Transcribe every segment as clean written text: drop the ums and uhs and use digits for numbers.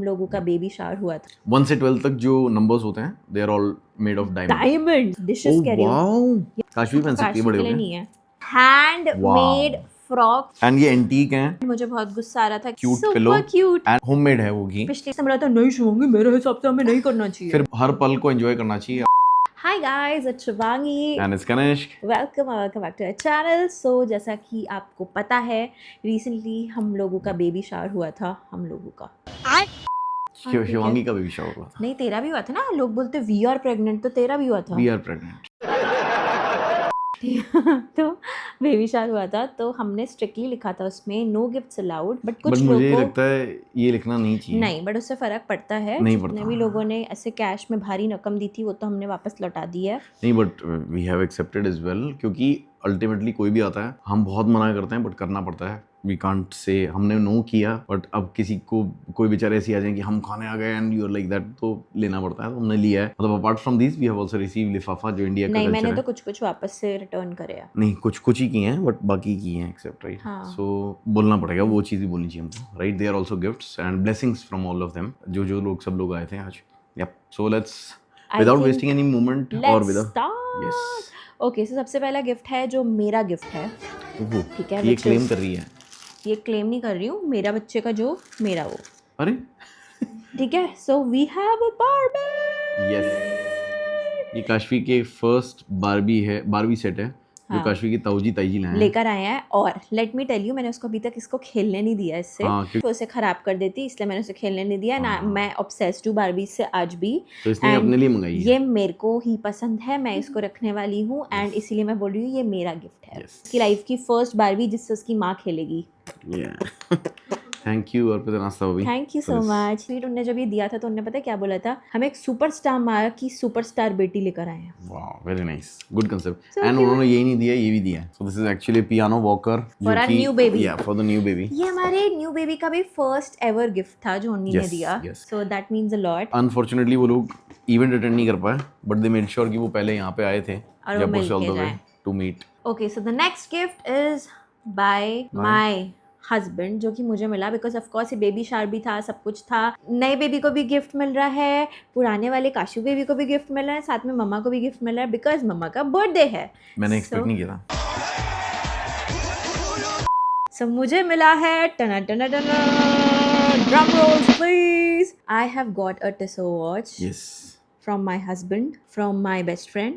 लोगों का baby shower हुआ था। 1 से 12 तक जो नंबर्स होते हैं they are all made of diamond dishes कह रही हूँ, वाओ, काशवी पहन सकती काशी है के बड़े लिए हो नहीं है। हैंड मेड फ्रॉक, एंड ये एंटीक हैं, मुझे बहुत गुस्सा आ रहा था। Cute super pillow cute. And homemade है वो भी। पिछले से बोला था नहीं शुभांगी, मेरे हिसाब से हमें नहीं करना चाहिए। फिर हर पल को एंजॉय करना चाहिए। Hi guys, it's Shubhangi and it's Kanishk. Welcome back to our channel. So जैसा कि आपको पता है, रिसेंटली हम लोगों का बेबी शावर हुआ था। हम लोगों का शिवांगी का बेबी शावर हुआ था। नहीं, तेरा भी हुआ था ना। लोग बोलते वी आर प्रेग्नेंट, तो तेरा भी हुआ था। We are pregnant. तो बेबी शावर हुआ था, तो हमने स्ट्रिक्टली लिखा था उसमें नो गिफ्ट्स अलाउड। बट कुछ मुझे लोगों लगता है ये लिखना नहीं चाहिए। नहीं, बट उससे फर्क पड़ता है। नहीं जितने पड़ता। भी लोगों ने ऐसे कैश में भारी रकम दी थी वो तो हमने वापस लौटा दी है। नहीं, but we have accepted as well, क्योंकि अल्टीमेटली कोई भी आता है, हम बहुत मना करते हैं बट करना पड़ता है। वी कांट से हमने नो किया, बट अब किसी को कोई बेचारे ऐसे आ जाए कि हम खाने आ गए and you are like that, तो लेना पड़ता है। तो हमने लिया है। मतलब apart from this we have also receive लिफाफा, जो इंडिया का नहीं, कल्चर मैंने है। तो कुछ वापस से रिटर्न करे हैं। नहीं, कुछ ही किए हैं बट बाकी किए हैं एक्सेप्ट, राइट। हाँ। सो बोलना पड़ेगा, वो चीज़ भी बोलनी चाहिए हमको, right. They are also gifts and blessings from all of them, जो लोग सब लोग आए थे आज। Yup, so let's without wasting any moment और विद यस। ओके, सो सबसे पहला गिफ्ट है जो मेरा गिफ्ट है। ठीक है, ये क्लेम कर रही है। ये क्लेम नहीं कर रही हूँ, मेरा बच्चे का जो मेरा वो। अरे ठीक है, so we have a Barbie. Yes, ये काशवी के फर्स्ट बारबी सेट है, जो काशवी की ताऊजी ताईजी लाए हैं, लेकर आए हैं। और लेट मी टेल यू, मैंने उसको अभी तक इसको खेलने नहीं दिया इससे। तो उसे खराब कर देती, इसलिए मैंने उसे खेलने नहीं दिया ना। मैं ऑब्सेस्ड हूँ बारबी से आज भी। तो इसने अपने लिए मंगाई है। ये मेरे को ही पसंद है, मैं इसको रखने वाली हूँ एंड इसीलिए मैं बोल रही हूँ ये मेरा गिफ्ट है। इसकी लाइफ की फर्स्ट बारबी जिससे उसकी माँ खेलेगी। थैंक यू अर्पिता नास्ता भाभी, thank you so much. Sweet उन्होंने जब ये दिया था तो उन्होंने पता है क्या बोला था, हमें एक सुपरस्टार माँ की सुपरस्टार बेटी लेकर आए हैं। Wow, very nice, good concept. And उन्होंने यही नहीं दिया, ये भी दिया है। So this is actually piano walker for our new baby. या फॉर द न्यू बेबी। ये हमारे न्यू बेबी का भी फर्स्ट एवर गिफ्ट था जो उन्हीं ने दिया। So that means a lot. Unfortunately वो लोग इवेंट अटेंड नहीं कर पाए, बट दे मेड श्योर कि वो पहले यहाँ पे आए थे जयपुर से all the way to meet. Okay, so the next gift is by my husband, जो कि मुझे मिला बिकॉज ऑफ कोर्स ये बेबी शावर भी था, सब कुछ था। नए बेबी को भी गिफ्ट मिल रहा है, पुराने वाले काशू बेबी को भी गिफ्ट मिल रहा है, साथ में मम्मा को भी गिफ्ट मिल रहा है बिकॉज मम्मा का बर्थडे है। मैंने एक्सपेक्ट नहीं किया था। सो मुझे मिला है टना टना टना, drum rolls please. I have got a Tissot watch from my husband, from my best friend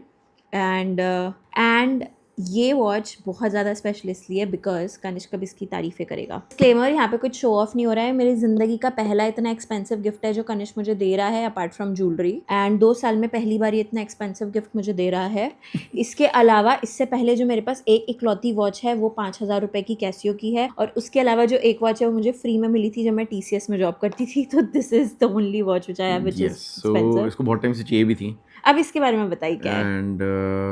and ये वॉच बहुत ज़्यादा स्पेशल इसलिए बिकॉज कनिष्क अब इसकी तारीफ़ें करेगा। डिस्क्लेमर, यहाँ पे कुछ शो ऑफ नहीं हो रहा है। मेरी ज़िंदगी का पहला इतना एक्सपेंसिव गिफ्ट है जो कनिष्क मुझे दे रहा है अपार्ट फ्रॉम ज्वेलरी, एंड 2 साल में पहली बार ये इतना एक्सपेंसिव गिफ्ट मुझे दे रहा है। इसके अलावा इससे पहले जो मेरे पास एक इकलौती वॉच है वो 5,000 रुपये की कैसियो की है, और उसके अलावा जो एक वॉच है वो मुझे फ्री में मिली थी जब मैं TCS में जॉब करती थी। तो this is the only watch which I have which is expensive. इसको बहुत टाइम से चाहिए भी थी। अब इसके बारे में बताइए क्या है। एंड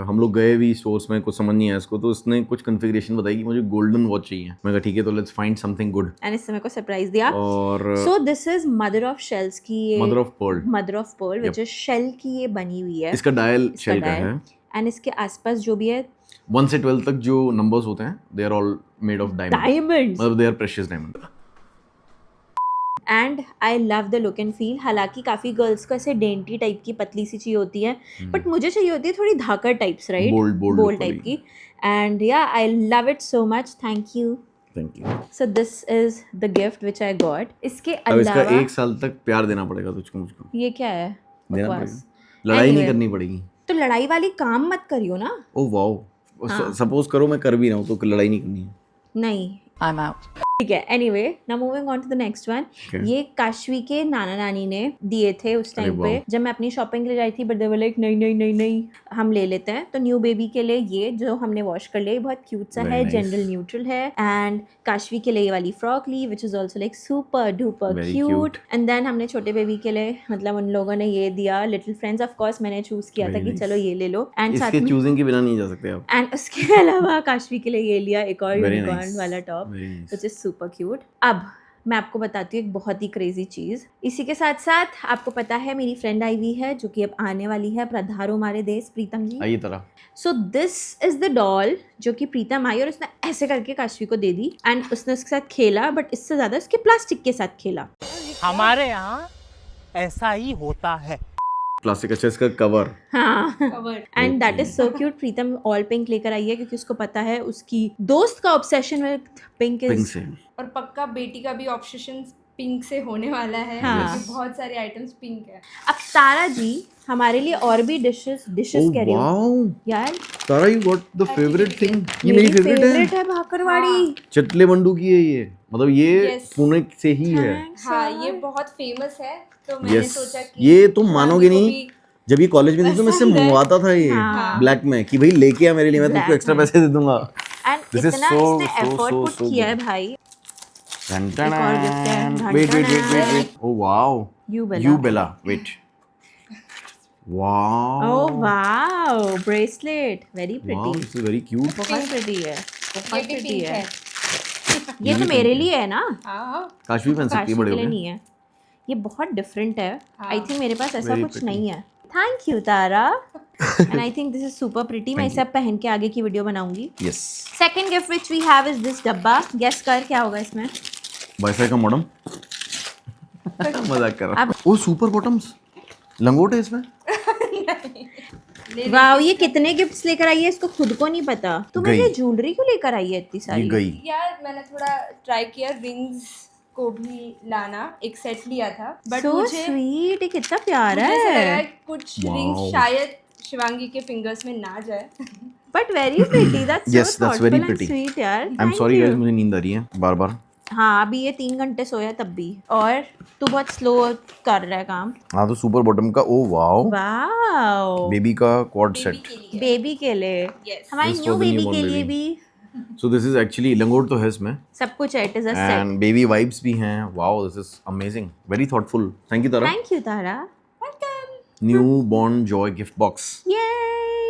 हम लोग गए भी स्टोर्स में, कुछ समझ नहीं आया इसको, तो उसने कुछ कॉन्फ़िगरेशन बताई कि मुझे गोल्डन वॉच चाहिए। मैं कहा ठीक है, तो let's find something good. And इससे मेरे को सरप्राइज दिया। और so this is mother of shells की, ये mother of pearl which is shell की ये बनी हुई है। इसका डायल शेल का है, एंड इसके आसपास जो भी है 1 से 12 तक जो नंबर्स होते हैं they are all made of diamonds, मतलब they are precious diamond. And I love the look and feel. हालांकि काफ़ी गर्ल्स को ऐसे डेंटी टाइप की पतली सी चाहिए होती है, बट मुझे चाहिए होती है थोड़ी धाकड़ टाइप्स, राइट, बोल्ड टाइप की। एंड या I love it so much, thank you. So this is the gift which I got. इसके अलावा इसका 1 साल तक प्यार देना पड़ेगा तुझको मुझको। ये क्या है? देना पड़ेगा, लड़ाई नहीं करनी पड़ेगी। तो लड़ाई वाली काम मत करियो ना। ओह वाओ, सपोज करो मैं कर भी रहा हूँ तो लड़ाई नहीं करनी है। नहीं, आई एम आउट। ठीक है, anyway now moving on to the next one. ये काशवी के नाना नानी ने दिए थे उस टाइम पे जब मैं अपनी शॉपिंग के लिए आई थी, बट दे वर लाइक नहीं नहीं नहीं नहीं हम ले लेते हैं। तो न्यू बेबी के लिए ये जो हमने वॉश कर लिया बहुत क्यूट सा है, जेंडर न्यूट्रल है। एंड काशवी के लिए ये वाली फ्रॉक ली which is also like super duper cute. And then हमने छोटे बेबी के लिए, मतलब उन लोगों ने ये दिया लिटिल फ्रेंड्स। ऑफ कोर्स मैंने चूज किया था कि चलो ये ले लो, एंड इसके चूजिंग के बिना नहीं जा सकते आप। एंड उसके अलावा काशवी के लिए ये लिया एक और यूनिकॉर्न वाला top which is super cute. अब मैं आपको बताती हूँ एक बहुत ही क्रेजी चीज़। इसी के साथ साथ आपको पता है मेरी फ्रेंड आई हुई है जो कि अब आने वाली है, पधारो हमारे देश, प्रीतम जी। आइए तरह। सो दिस इज द डॉल जो कि प्रीतम आई और उसने ऐसे करके काशवी को दे दी, एंड उसने उसके साथ खेला, बट इससे ज़्यादा उसके प्लास्टिक के साथ खेला। हमारे यहाँ ऐसा ही होता है। क्लासिक। अच्छा इसका कवर। हाँ and that is so cute. Pritam all pink लेकर आई है क्योंकि उसको पता है उसकी दोस्त का obsession with pink pink is से। और पक्का बेटी का भी ऑब्सेशन पिंक से होने वाला है। हाँ। क्योंकि बहुत सारे आइटम्स पिंक है। अब तारा जी हमारे लिए और भी डिशेस कह रही हूँ वाओ यार। Tara you got the favourite thing. ये मेरी मेरी फेवरेट है। है भाकरवाड़ी। चटले बंडू की है ये, मतलब ये Yes. पुणे से ही है। हाँ ये बहुत फेमस है तो मैंने यस सोचा कि ये तुम मानोगे रानी को नहीं, भी जब ये कॉलेज में थी तो मैं इससे पसंद है। मंगवाता था ये हाँ। ब्लैक में कि भाई लेके आ मेरे लिए, मैं तुमको Black एक्स्ट्रा में। पैसे दे दूंगा। एंड This is इतना so, इसने so, effort so, put so किया good. है भाई। वेट और gift है। Wait wait wait wait oh wow You Bella. You Bella wait wow oh wow bracelet very wow pretty. This is very cute. बहुत pretty है, ये बहुत भी प्रिटी पिंक है। है। ये तो मेरे लिए है ना, हाँ काश भी पहन सकती काशी है बड़े के हो लिए गए। नहीं है। ये बहुत डिफरेंट है। हाँ। आई थिंक मेरे पास ऐसा Very कुछ pretty. नहीं है। Thank you Tara and I think this is super pretty. मैं इसे अब पहन के आगे की वीडियो बनाऊंगी। Yes second gift which we have is this डब्बा। गेस कर क्या होगा इसमें। वाईफाई का मॉडेम। मजाक कर रहा हूं। ओ सुपर बॉटम्स लंगोट है इसमें। वाओ ये कितने गिफ्ट्स लेकर आई है इसको खुद को नहीं पता। तू मेरे लिए गई। ज्वेलरी क्यों लेकर आई है इतनी ये सारी। गई। यार मैंने थोड़ा ट्राई किया रिंग्स को भी लाना, एक सेट लिया था बट सो मुझे स्वीट। ये कितना प्यारा ऐसा लगा है कि कुछ Wow. रिंग्स शायद शिवांगी के फिंगर्स में ना जाए। But very pretty. That's Yes, so that's thoughtful very and pretty. Sweet यार। आई एम सॉरी गाइस मुझे नींद आ रही है बार बार। हाँ अभी ये 3 घंटे सोया तब भी। और तू बहुत स्लो कर रहा है काम। हाँ तो सुपर बॉटम का ओ वाओ वाओ बेबी का क्वाड बेबी सेट। के लिए बेबी के लिए। Yes. हमारी This new for the baby newborn के लिए baby. भी सो दिस इज एक्चुअली लंगोट तो है इसमें सब कुछ है। It is a set. And baby vibes भी हैं। Wow this is amazing very thoughtful. Thank you Tara. Thank you Tara. New born Joy gift box. ये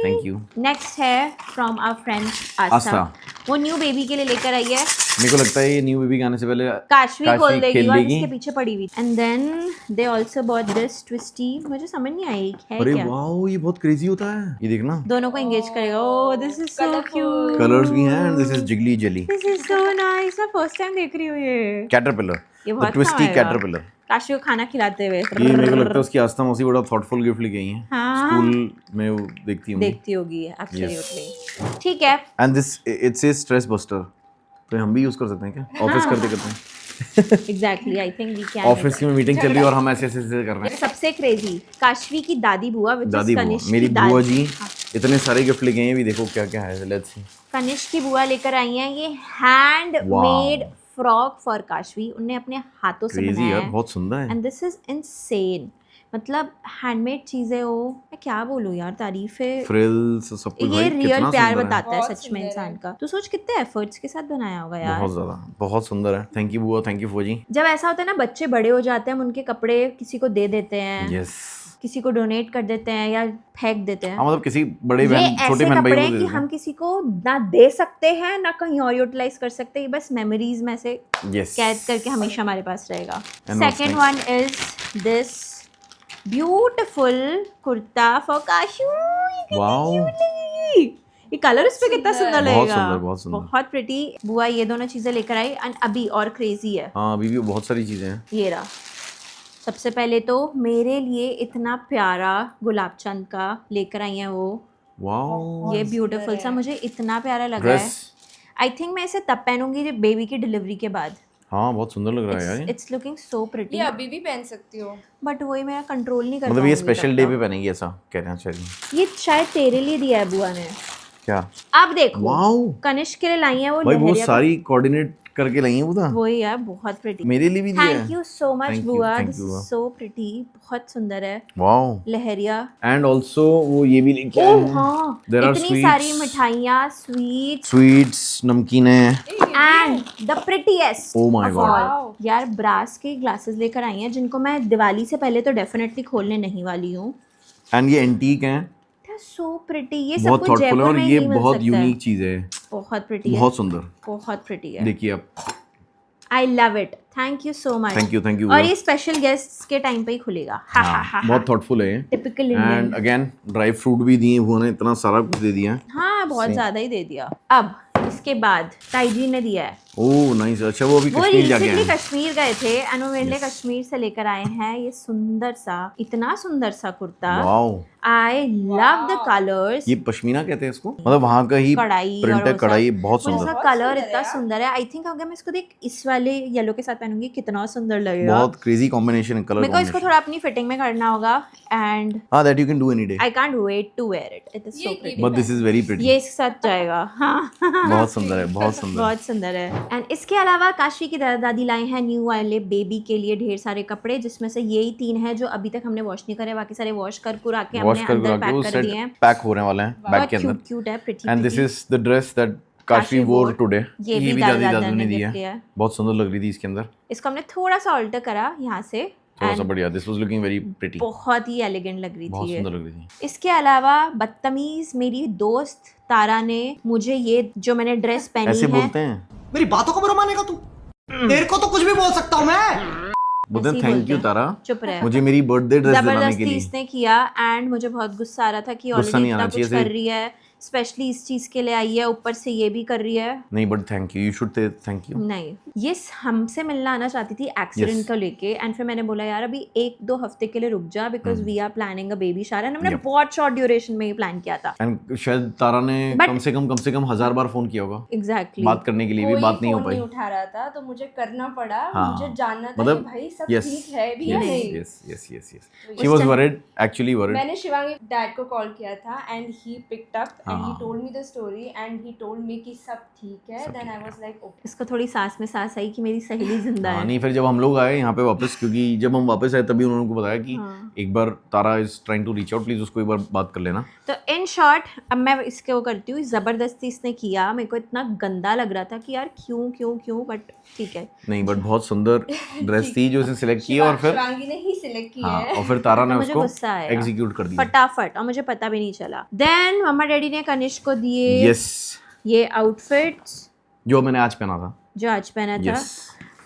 थैंक यू। नेक्स्ट है फ्रॉम आवर फ्रेंड आस्था। आस्था। वो न्यू बेबी के लिए लेकर आई है। मेरे को लगता है ये न्यू बेबी के आने से पहले काशवी खोल देगी खेल और लेगी। इसके पीछे पड़ी हुई। And then they also bought this twisty. मुझे समझ नहीं आई है अरे क्या। वाओ ये बहुत क्रेजी होता है। ये देखना दोनों को एंगेज करेगा। Oh this is so Colourful. Cute. Colours भी हैं and this is jiggly jelly this is so nice. मैं फर्स्ट टाइम देख रही हूँ ये। कैटरपिलर ये द बहुत ट्विस्टी काम आएगा। कैटरपिलर। काशी को खाना खिलाते हुए ये मेरे को लगता है उसकी आस्था मौसी बड़ा थॉटफुल गिफ्ट लेके आई हैं। हाँ। स्कूल में वो देखती होंगी। देखती होगी एब्सोल्युटली। ठीक है। And this it's a stress buster. तो हम भी यूज कर सकते हैं क्या ऑफिस करते करते। Exactly I think we can. Office की मीटिंग चल रही है और हम ऐसे ऐसे ऐसे कर रहे हैं। सबसे क्रेजी काशवी की दादी बुआ which is दादी बुआ कनिष्क मेरी की दादी। बुआ जी इतने सारे गिफ्ट लेके आई हैं। भी देखो क्या क्या है। Let's see. कनिष्क की बुआ लेकर आई हैं ये hand made frock for Kashvi. उनने अपने हाथों से क्रेजी बनाया यार है। बहुत सुंदर है। And this is insane. मतलब हैंडमेड चीजें हो मैं क्या बोलूं यार। तारीफ है। फ्रिल्स सब कुछ ये भाई रियल कितना प्यार सुंदर है। बताता है बहुत सच में सुंदर इंसान है। का। तो सोच कितने एफर्ट्स के साथ बनाया होगा यार। बहुत ज्यादा बहुत सुंदर है। थैंक यू बुआ थैंक यू फौजी। जब ऐसा होता है ना बच्चे बड़े हो जाते हैं हम उनके कपड़े किसी को दे देते हैं। यस किसी को डोनेट कर देते हैं या फेंक देते हैं। हाँ मतलब किसी बड़े ये बहन छोटे ऐसे बहन भाई कपड़े को हैं दे कि देते हम किसी को ना दे सकते हैं ना कहीं और यूटिलाइज कर सकते हैं। ये बस मेमोरीज में से हैं। यस कैद करके हमेशा हमारे पास रहेगा। And what's second one is this beautiful kurta for Kashu. Wow ये कलर उस पे कितना सुंदर लगेगा। बहुत सुंदर, बहुत सुंदर। बहुत प्रिटी। बुआ ये दोनों चीजें लेकर आई एंड अभी और क्रेजी है। हाँ अभी भी बहुत सारी चीजें हैं। ये रहा। सबसे पहले तो मेरे लिए इतना प्यारा गुलाब चंद का लेकर आई हैं वो। वाओ ये ब्यूटीफुल सा मुझे इतना प्यारा लगा है। ड्रेस आई थिंक मैं इसे तब पहनूंगी जब बेबी की डिलीवरी के बाद। हाँ बहुत सुंदर लग रहा है यार ये। It's looking so pretty. ये अभी भी पहन सकती हो। बट वही मेरा कंट्रोल नहीं कर मतलब ये पाऊंगी स्पेशल तब डे तक। पे पहनेगी ऐसा कह रहे हैं चलिए। ये शायद तेरे लिए दिया है बुआ ने। क्या अब देखो वाओ कनिष्क के लिए लाई है वो भाई वो लहरिया का- सारी कोऑर्डिनेट करके लाई है वो था। वही यार बहुत प्रिटी। मेरे लिए भी दिया थैंक है। You so much Thank you, बुआ। thank दिस you, इज बुआ। So pretty. बहुत सुंदर है वाओ लहरिया। एंड आल्सो वो ये भी लेके आए ओह हैं। हाँ There are इतनी sweets. सारी मिठाइयाँ स्वीट्स स्वीट्स नमकीनें। And the prettiest Oh my God. Wow. यार ब्रास के ग्लासेस लेकर आई हैं जिनको मैं दिवाली से पहले तो डेफिनेटली खोलने नहीं वाली हूँ। एंड ये एंटीक हैं। So pretty. ये सब बहुत कुछ थॉटफुल है जयपुर और में ये नहीं मिल बहुत सकता यूनिक है। चीज है। बहुत प्रिटी है। बहुत सुंदर। बहुत प्रिटी है। देखिए आप। I love it. Thank you so much. Thank you और ये स्पेशल गेस्ट्स के टाइम पे ही खुलेगा। हा हा हा। बहुत थॉटफुल है ये। Typical and Indian. Again dry fruit भी दिए हुए ने इतना सारा कुछ दे दिया है। हाँ बहुत ज्यादा ही दे दिया। अब इसके बाद ताई जी ने दिया है ओह नाइस, अच्छा वो अभी वो कश्मीर जाके रिसेंटली आए हैं। कश्मीर गए थे एंड वो मेरे लिए कश्मीर से लेकर आए हैं ये सुंदर सा, इतना सुंदर सा kurta. Wow, I love the colours. ये पश्मीना कहते हैं इसको, मतलब वहाँ का ही कढ़ाई प्रिंट और है, वो कढ़ाई सब। बहुत और सुंदर, इसका बहुत कलर सुंदर है इतना यार। सुंदर है। आई थिंक अगर मैं इसको देख इस वाले येलो के साथ पहनूंगी कितना सुंदर लगेगा। बहुत क्रेजी कॉम्बिनेशन है, कलर मेरे को इसको कॉम्बिनेशन। थोड़ा अपनी फिटिंग में करना होगा एंड हाँ, that you can do any day, I can't wait to wear it. It is so ये pretty. But this is very pretty. ये इसके साथ जाएगा। हाँ बहुत सुंदर है, बहुत सुंदर। बहुत सुंदर है। एंड इसके अलावा काशी की दादा दादी लाए हैं न्यू वाले बेबी के लिए ढेर सारे कपड़े, जिसमें से यही 3 हैं जो अभी तक हमने वॉश नहीं करे, बाकी सारे वॉश कर कुरा के वॉश हमने कर अंदर के वो पैक कर सेट दिए हैं। पैक होने वाले हैं बैग बहुत के अंदर। क्यूट क्यूट है, pretty and this is the dress that Kashi वोर टुडे। ये भी दादी दादा ने दी गिफ्ट है, किया है। बहुत सुंदर लग रही थी इसके अंदर, इसको हमने थोड़ा सा ऑल्टर करा यहाँ से थोड़ा सा and बढ़िया। This was looking very pretty, बहुत ही एलिगेंट लग रही बहुत थी ये। सुंदर लग रही थी। इसके अलावा बदतमीज मेरी दोस्त तारा ने मुझे ये जो मैंने ड्रेस पहनी ऐसे है, बोलते हैं, मेरी बातों को बुरा मानेगा तू? तेरे को तो कुछ भी बोल सकता हूँ मैं। बोलते ऐसे हैं ही थैंक बोलते यू हैं। तारा, चुप रहे। मुझे मेरी बर्थडे ड्रेस दिलाने के जबरदस्ती लिए। इसने किया एंड मुझे बहुत गुस्सा आ रहा था कि गुस्सा ऑलरेडी नहीं इतना आना कुछ चाहिए, कर रही है, स्पेशली इस चीज के लिए आई है, ऊपर से ये भी कर रही है। नहीं but thank you, you should say thank you. नहीं, ये हमसे मिलना आना चाहती थी एक्सीडेंट Yes. को लेके एंड फिर मैंने बोला यार अभी 1-2 हफ्ते के लिए रुक जा because we are planning a baby shower and हमने Yep. बहुत शॉर्ट ड्यूरेशन में ये प्लान किया था। एंड शायद तारा ने But- कम से कम 1000 बार फोन किया होगा एग्जैक्टली बात करने के लिए, भी कोई बात नहीं हो फोन पाई। नहीं उठा रहा था तो मुझे करना पड़ा। हाँ। मुझे जानना था मतलब कि भाई सब yes, ठीक है भी या yes, नहीं। yes, yes, yes, yes. उस She was time- worried, actually worried. मैंने शिवांगी डैड को कॉल किया था and he picked up and he हाँ। Told me the story and he told me कि सब ठीक है। Then I was like okay. इसको थोड़ी सांस में सांस आई कि मेरी सहेली जिंदा हाँ, है। नहीं फिर जब हम लोग आए यहाँ पे वापस, क्योंकि जब हम वापस आए तभी उन्होंने को बताया कि हाँ। एक बार Tara is trying to reach out, please उसको एक बार बात कर लेना। तो इन शॉर्ट अब मैं इसके वो करती हूँ, ज़बरदस्ती इसने किया, मेरे को इतना गंदा लग रहा था कि यार क्यों क्यों क्यों, बट ठीक है। नहीं बट बहुत सुंदर ड्रेस थी जो उसने सिलेक्ट की और फिर शिवांगी ने ही सिलेक्ट किया हाँ, है। और फिर तारा ने तो मुझे उसको गुस्सा आया एग्जीक्यूट कर दिया। फटाफट, और मुझे पता भी नहीं चला। देन मम्मा डैडी ने कनिष्क को दिए यस, ये आउटफिट्स जो मैंने आज पहना था। जो आज पहना था। यस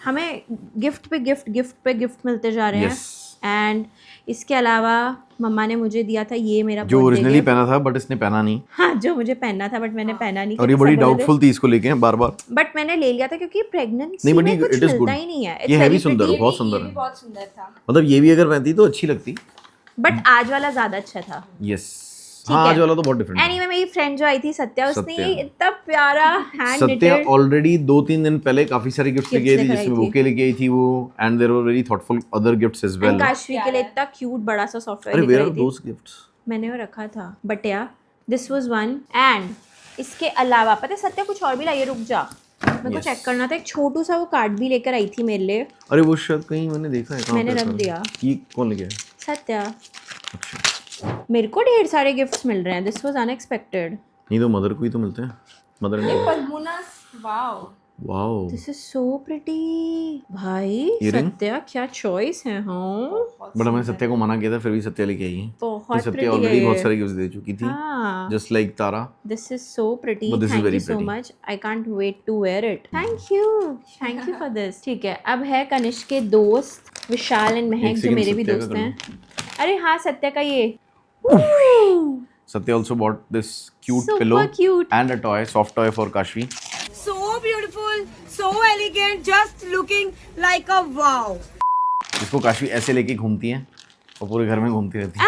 हमें गिफ्ट पे गिफ्ट मिलते जा रहे यस, हैं एंड इसके अलावा मम्मा ने मुझे दिया था ये मेरा जो birthday ओरिजिनली gift। पहना था बट इसने पहना नहीं, हाँ, जो मुझे पहनना था बट मैंने पहना नहीं, और ये बड़ी डाउटफुल थी इसको लेके बार बार। बट मैंने ले लिया था क्योंकि प्रेगनेंसी नहीं, but में ये- कुछ it is मिलता good. ही नहीं है। ये है भी It's very सुंदर, pretty, बहुत सुंदर ये भी है। बहुत सुंदर था। मतलब ये भी अगर पहनती तो अच्छी लगती। बट आज वाला ज्यादा अच्छा था। यस, ठीक हाँ है। आज वाला तो बहुत डिफरेंट है। एनीवे मेरी फ्रेंड जो आई थी सत्या, उसने सत्या। ये इतना प्यारा हैंड सत्या निटेड ऑलरेडी 2-3 दिन पहले काफी सारी गिफ्ट्स लेके आई थी, लेकर जिसमें आई थी। बुके लेके आई थी वो, and there were very thoughtful other gifts as well. Kashvi के लिए इतना क्यूट बड़ा सा सॉफ्टवेयर अरे लेकर वेयर आई आर थी। दोस गिफ्ट्स? मैंने वो रखा था, बट या दिस वाज वन। एंड इसके अलावा पता है सत्या कुछ और भी लाइए, रुक जा मेरे को Yes. चेक करना था। एक छोटू सा वो कार्ड भी लेकर आई थी मेरे लिए, अरे वो शायद कहीं मैंने देखा है, कहाँ मैंने पे रख था? दिया। ये कौन लेके आया? सत्या। अच्छा, मेरे को ढेर सारे गिफ्ट्स मिल रहे हैं, दिस वाज अनएक्सपेक्टेड। नहीं तो मदर को ही तो मिलते हैं, मदर ये एंड पद्मुनास, wow wow. This is so pretty भाई। Earring? सत्या क्या चॉइस है। हाँ, बट हमने सत्या को मना किया था, फिर भी सत्या लेके आई है। बहुत सत्या प्रिटी ऑलरेडी है बहुत ये। सारे गिफ्ट्स दे चुकी थी, हाँ, just like Tara. This is so pretty, But this is thank very you so pretty. Much, I can't wait to wear it. Thank you for this. ठीक है, अब है कनिष्क के दोस्त विशाल एंड महक, जो second, मेरे भी सत्या का दोस्त कर लो। हैं। अरे हाँ, सत्या का ये Satya also bought this cute Super pillow cute. and a toy, soft toy for Kashvi. So beautiful, so elegant, just looking like a wow. इसको काशवी ऐसे लेके घूमती है और पूरे घर में घूमती रहती है।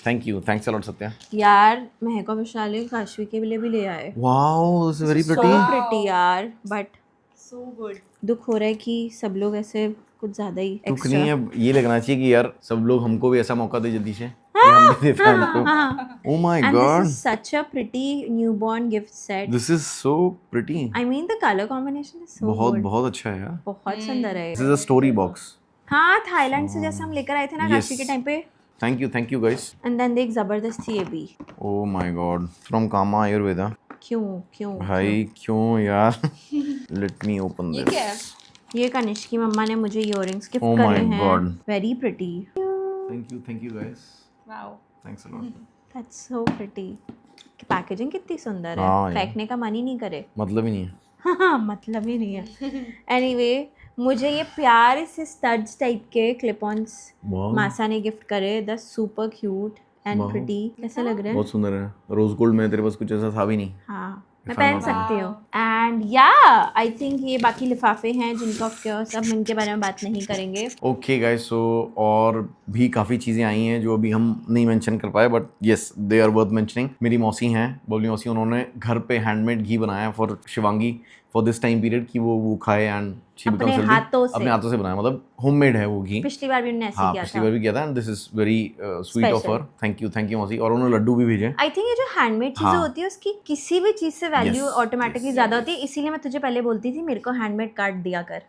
Thank you, thanks a lot Satya. यार महक और विशाल काशवी के लिए भी ले आए। Wow, this is very so pretty. Pretty यार, बट सो गुड। दुख हो रहा है कि सब लोग ऐसे कुछ ज्यादा ही दुख एक्स्ट्रा। नहीं है, ये लगना चाहिए कि यार सब लोग हमको भी ऐसा मौका दे जल्दी से, कि हम भी दे पाए उनको। Oh my And this God, is such a pretty newborn gift set. This is so pretty. I mean the color combination is so बहुत good. बहुत अच्छा है यार। बहुत सुंदर है this is a story box. हाँ, थाईलैंड से जैसे हम लेकर आए थे ना Yes. काशी के टाइम पे। Thank you guys. And then देख जबरदस्त थी ये भी। Oh my God, from Kama Ayurveda. क्यों भाई क्यों यार? लेट मी ओपन ये दिस। क्या है? ये कनिष्क की मम्मा ने मुझे इयररिंग्स गिफ्ट Oh करे my हैं। God. Very pretty, thank you guys, wow. Thanks a lot. That's so pretty. Packaging कितनी सुंदर है, हाँ यार। फेंकने का मन ही नहीं करे। मतलब ही नहीं है। हाँ, मतलब ही नहीं है। एनीवे मुझे ये प्यारे से स्टड्स टाइप के क्लिप ऑन्स वाओ, मासा ने गिफ्ट करे। The super cute and Wow. Pretty. कैसे लग रहे हैं? बहुत सुंदर है। रोज गोल्ड में तेरे पास कुछ ऐसा था भी नहीं। हाँ, मैं if I'm पहन not wrong. सकती हूँ. एंड या आई थिंक ये बाकी लिफाफे हैं जिनका ऑफ कोर्स अब हम इनके बारे में बात नहीं करेंगे. ओके गाइस, सो और भी काफ़ी चीज़ें आई हैं जो अभी हम नहीं मेंशन कर पाए, but yes they are worth mentioning. मेरी मौसी हैं, बबली मौसी, उन्होंने घर पे हैंडमेड घी बनाया for Shivangi for this time period कि वो खाए एंड शी अपने बिकम्स हाथों से. अपने हाथों से बनाया, मतलब होममेड है वो घी. पिछली बार भी उन्होंने ऐसे हाँ, किया पिछली था. बार भी किया था and this is very sweet of Special. Her. Thank you मौसी. और उन्होंने लड्डू भी भेजे. आई थिंक ये जो हैंडमेड चीजें हाँ. होती है उसकी किसी भी चीज से वैल्यू Yes, ऑटोमेटिकली ज्यादा होती है. इसीलिए मैं तुझे पहले बोलती थी मेरे को हैंडमेड कार्ड दिया कर.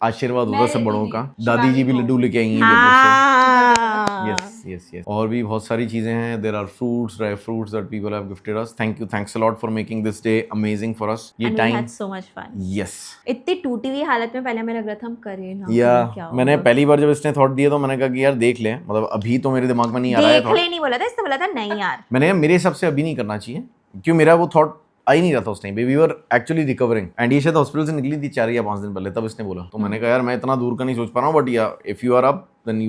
आशीर्वाद होता है सब मैं बड़ों लेती का. थी, दादी जी भी शिवांगी लड्डू लेके आई हैं हाँ. यस. और भी बहुत सारी चीजें हैं. There are fruits, dry fruits that people have gifted us. Thanks a lot for making this day amazing for us. ये And we time had so much fun. Yes इतनी टूटी हुई हालत में पहले हमें लग रहा था हम करें ना या करें, क्या मैंने होगा? पहली बार जब इसने थॉट दिया तो मैंने कहा कि यार देख ले, मतलब अभी तो मेरे दिमाग में नहीं आ रहा है देख थॉट. ले नहीं बोला था, इसने बोला था नहीं यार. मैंने कहा मेरे हिसाब से अभी नहीं करना चाहिए क्यों मेरा वो थॉट आ ही नहीं रहा था उस टाइम पे. We were actually recovering and ये शायद हॉस्पिटल से निकली थी 4 या 5 दिन पहले, तब इसने बोला. तो मैंने कहा यार मैं इतना दूर का नहीं सोच पा रहा हूँ, but yeah if you are up then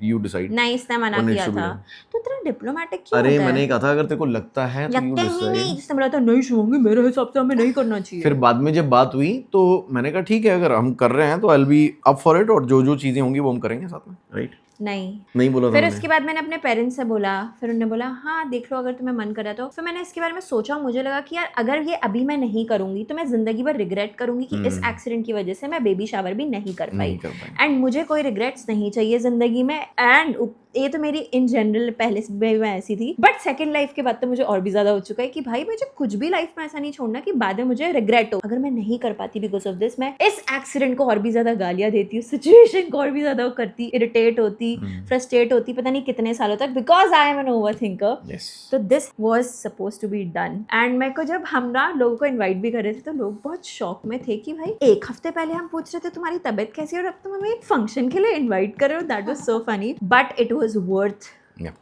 you decide. नहीं, इसने मना What needs किया to be था. done? तो इतना डिप्लोमेटिक क्यों अरे होता है? मैंने कहा था अगर तेरे को लगता है तो यू लगता ही नहीं. डिसाइड. जिसने बोला था नहीं शिवांगी मेरे हिसाब से हमें नहीं करना चाहिए. फिर बाद में जब बात हुई तो मैंने कहा ठीक है अगर हम कर रहे हैं तो I will be up for it, और जो चीजें होंगी वो हम करेंगे साथ में. राइट? नहीं बोला था फिर मैंने. उसके बाद मैंने अपने पेरेंट्स से बोला, फिर उन्होंने बोला हाँ देख लो अगर तुम्हें मन करा तो. फिर मैंने इसके बारे में सोचा, मुझे लगा कि यार अगर ये अभी मैं नहीं करूंगी तो मैं जिंदगी भर रिग्रेट करूंगी कि इस एक्सीडेंट की वजह से मैं बेबी शावर भी नहीं कर नहीं पाई. कर पाए. एंड मुझे कोई रिग्रेट्स नहीं चाहिए जिंदगी में. एंड ये तो मेरी इन जनरल पहले से भी मैं ऐसी थी, बट सेकंड लाइफ के बाद तो मुझे और भी ज्यादा हो चुका है कि भाई मुझे कुछ भी लाइफ में ऐसा नहीं छोड़ना कि बाद में मुझे रिग्रेट हो. अगर मैं नहीं कर पाती बिकॉज ऑफ दिस, मैं इस एक्सीडेंट को और भी ज्यादा गालियां देती हूँ, सिचुएशन को और भी ज्यादा करती, इरिटेट होती, फ्रस्ट्रेट होती पता नहीं कितने सालों तक, because I am an overthinker. Yes. तो this was suppose to be done. And मेरे को जब हम ना लोगों को इनवाइट भी कर रहे थे तो लोग बहुत शॉक में थे कि भाई 1 हफ्ते पहले हम पूछ रहे थे तुम्हारी तबीयत कैसी है और अब तुम हमें एक फंक्शन के लिए इनवाइट कर रहे हो. That was so funny, but it was worth. Yeah.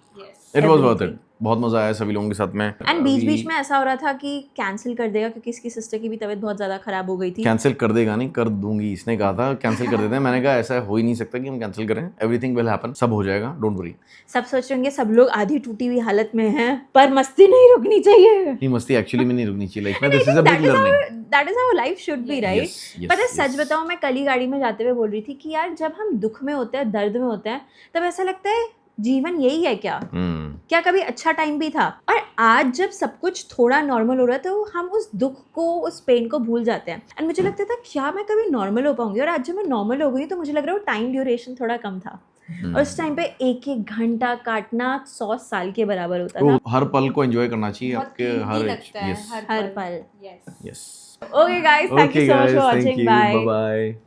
It was worth it. बहुत मजा आया सभी लोगों के साथ में. एंड बीच में ऐसा हो रहा था कि कैंसिल कर देगा क्योंकि इसकी सिस्टर की भी तबीयत बहुत ज्यादा खराब हो गई थी. कैंसिल कर देगा नहीं, कर दूंगी. इसने कहा था कैंसिल कर देते हैं. मैंने कहा ऐसा हो ही नहीं सकता कि हम कैंसिल करें. एवरीथिंग विल हैपन, सब हो जाएगा, डोंट वरी. सब सोच रहे होंगे सब लोग आधी टूटी हुई हालत में हैं, पर मस्ती नहीं रुकनी चाहिए. नहीं, मस्ती एक्चुअली में नहीं रुकनी चाहिए लाइफ में. This is a big learning. That is how life should be, right? Yes, yes, पता है yes. सच बताऊं, मैं कल ही गाड़ी में जाते हुए बोल रही थी कि यार जब हम दुख में होते हैं, दर्द में होते हैं, तब ऐसा लगता है जीवन यही है क्या? क्या कभी अच्छा टाइम भी था? और आज जब सब कुछ थोड़ा नॉर्मल हो रहा है तो हम उस दुख को, उस पेन को भूल जाते हैं. एंड मुझे लगता था क्या मैं कभी नॉर्मल हो पाऊंगी, और आज जब मैं नॉर्मल हो गई तो मुझे लग रहा है वो टाइम ड्यूरेशन थोड़ा कम था. और उस टाइम पे 1-1 घंटा काटना 100 साल के बराबर होता था. तो हर पल को एंजॉय करना चाहिए बहुत आपके कीमती हर. लगता है Yes. हर पल. Yes. Yes. Okay guys, thank you so much for watching. Bye. Bye bye.